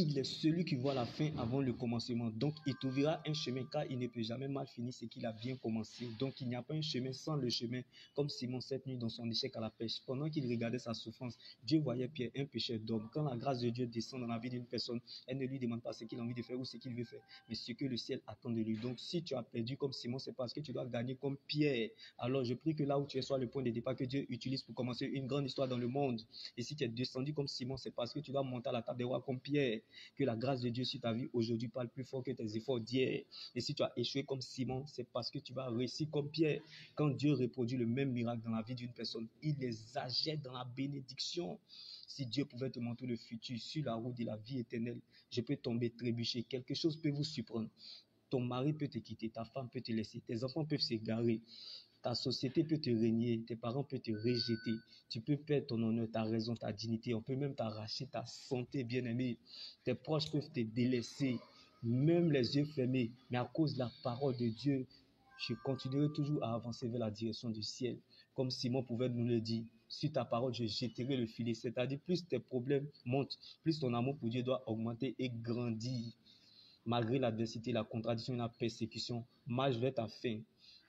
il est celui qui voit la fin avant le commencement. Donc, il trouvera un chemin car il ne peut jamais mal finir ce qu'il a bien commencé. Donc, il n'y a pas un chemin sans le chemin, comme Simon cette nuit dans son échec à la pêche. Pendant qu'il regardait sa souffrance, Dieu voyait Pierre, un pécheur d'homme. Quand la grâce de Dieu descend dans la vie d'une personne, elle ne lui demande pas ce qu'il a envie de faire ou ce qu'il veut faire, mais ce que le ciel attend de lui. Donc, si tu as perdu comme Simon, c'est parce que tu dois gagner comme Pierre. Alors, je prie que là où tu es soit le point de départ que Dieu utilise pour commencer une grande histoire dans le monde. Et si tu es descendu comme Simon, c'est parce que tu dois monter à la table des rois comme Pierre. Que la grâce de Dieu sur ta vie aujourd'hui parle plus fort que tes efforts d'hier. Et si tu as échoué comme Simon, c'est parce que tu vas réussir comme Pierre. Quand Dieu reproduit le même miracle dans la vie d'une personne, il exagère dans la bénédiction. Si Dieu pouvait te montrer le futur sur la route de la vie éternelle, je peux tomber, trébucher. Quelque chose peut vous surprendre. Ton mari peut te quitter, ta femme peut te laisser, tes enfants peuvent s'égarer. Ta société peut te régner, tes parents peuvent te rejeter, tu peux perdre ton honneur, ta raison, ta dignité, on peut même t'arracher ta santé, bien-aimé. Tes proches peuvent te délaisser, même les yeux fermés, mais à cause de la parole de Dieu, je continuerai toujours à avancer vers la direction du ciel. Comme Simon pouvait nous le dire, sur ta parole, je jetterai le filet. C'est-à-dire, plus tes problèmes montent, plus ton amour pour Dieu doit augmenter et grandir. Malgré l'adversité, la contradiction et la persécution, marche vers ta fin.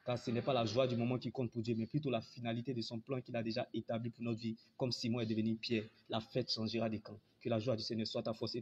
Car ce n'est pas la joie du moment qui compte pour Dieu, mais plutôt la finalité de son plan qu'il a déjà établi pour notre vie. Comme Simon est devenu Pierre, la fête changera de camp. Que la joie du Seigneur soit ta force.